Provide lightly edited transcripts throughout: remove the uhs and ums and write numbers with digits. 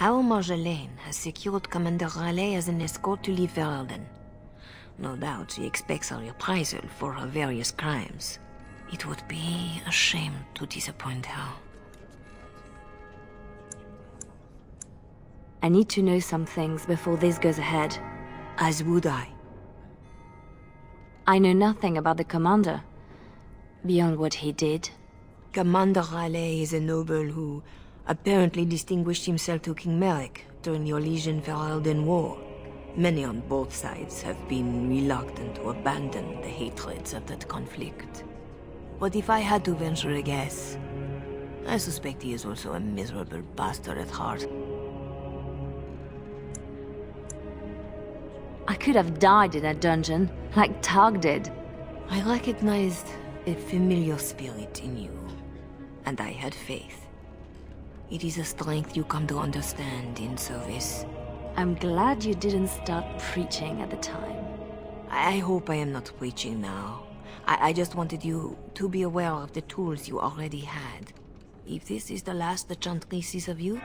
Our Marjolaine has secured Commander Raleigh as an escort to leave Ferelden. No doubt she expects a reprisal for her various crimes. It would be a shame to disappoint her. I need to know some things before this goes ahead. As would I. I know nothing about the commander, beyond what he did. Commander Raleigh is a noble who apparently distinguished himself to King Merrick during the Orlesian-Ferelden War. Many on both sides have been reluctant to abandon the hatreds of that conflict. But if I had to venture a guess, I suspect he is also a miserable bastard at heart. I could have died in that dungeon, like Targ did. I recognized a familiar spirit in you, and I had faith. It is a strength you come to understand in service. I'm glad you didn't start preaching at the time. I hope I am not preaching now. I just wanted you to be aware of the tools you already had. If this is the last the Chantry sees of you,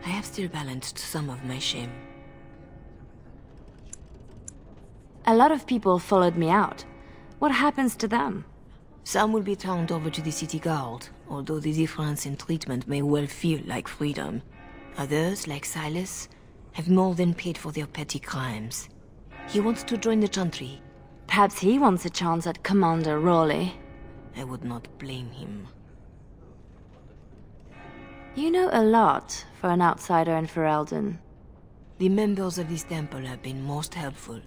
I have still balanced some of my shame. A lot of people followed me out. What happens to them? Some will be turned over to the city guard, although the difference in treatment may well feel like freedom. Others, like Silas, have more than paid for their petty crimes. He wants to join the Chantry. Perhaps he wants a chance at Commander Raleigh. I would not blame him. You know a lot for an outsider in Ferelden. The members of this temple have been most helpful,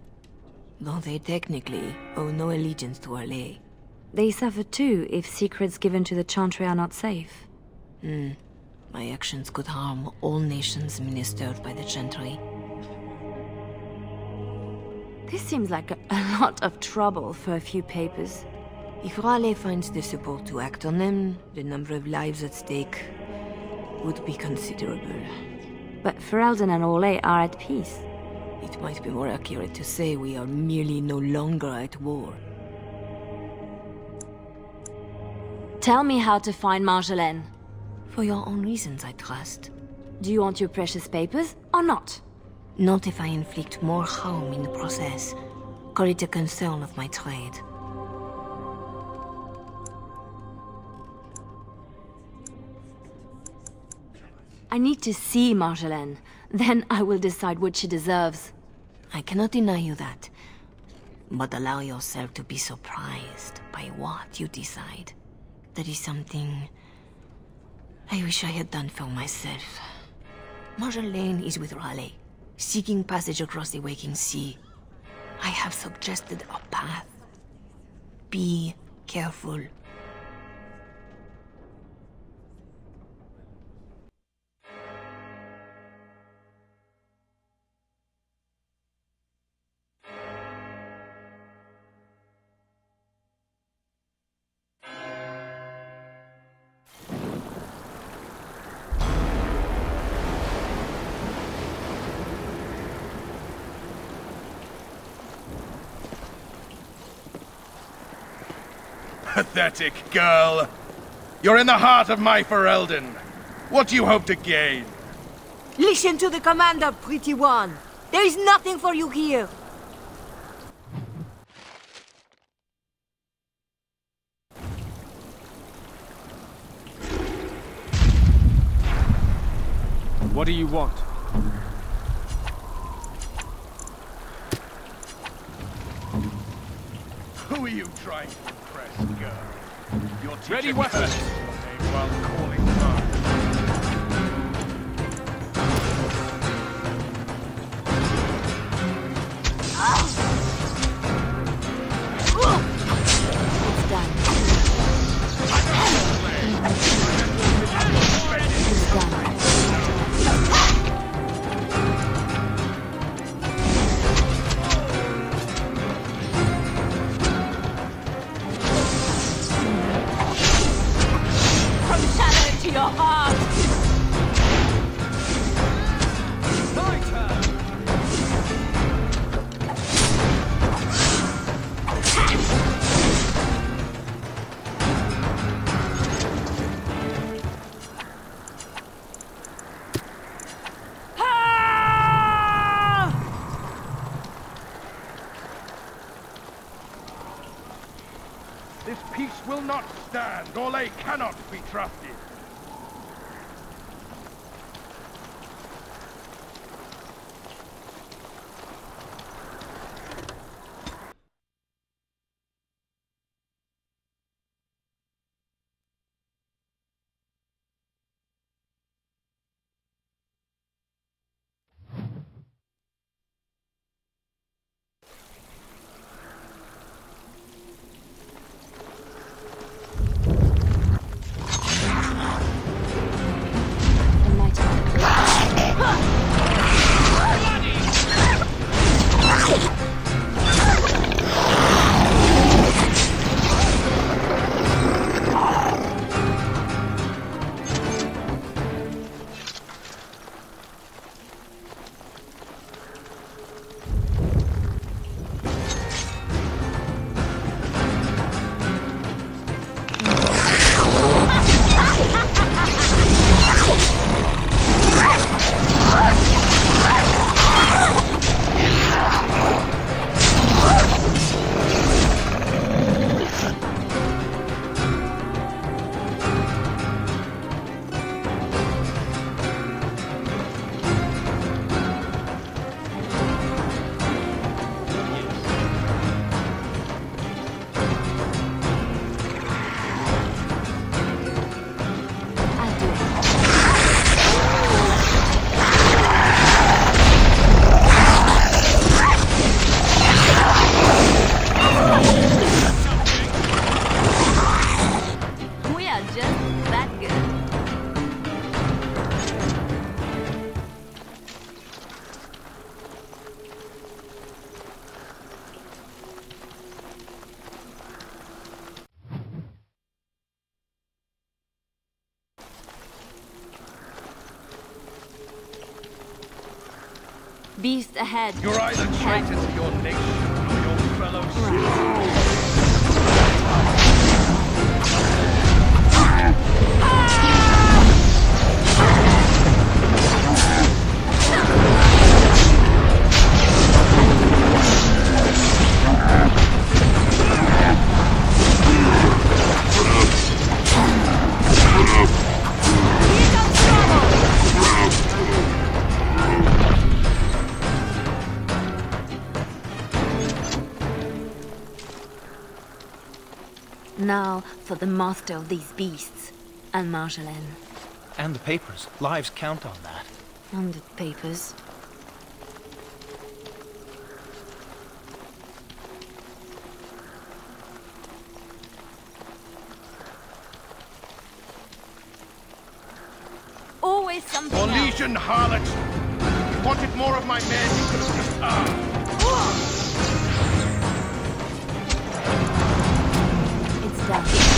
though they technically owe no allegiance to Raleigh. They suffer too if secrets given to the Chantry are not safe. My actions could harm all nations ministered by the Chantry. This seems like a lot of trouble for a few papers. If Raleigh finds the support to act on them, the number of lives at stake would be considerable. But Ferelden and Orlais are at peace. It might be more accurate to say we are merely no longer at war. Tell me how to find Marjolaine. For your own reasons, I trust. Do you want your precious papers, or not? Not if I inflict more harm in the process. Call it a concern of my trade. I need to see Marjolaine. Then I will decide what she deserves. I cannot deny you that. But allow yourself to be surprised by what you decide. That is something I wish I had done for myself. Marjolaine is with Raleigh, seeking passage across the Waking Sea. I have suggested a path. Be careful. Pathetic girl! You're in the heart of my Ferelden. What do you hope to gain? Listen to the commander, pretty one. There is nothing for you here. What do you want? Who are you trying to impress, girl? Your teacher Ready weapon! While calling mine. It's done. Your heart! Gorley cannot be trusted. Beast ahead. You're either traitor to your nation or your fellow citizens. Now for the master of these beasts, and Marjolaine. And the papers. Lives count on that. And the papers. Always something else. Orlesian harlot! You wanted more of my men, you could have just asked. It's done.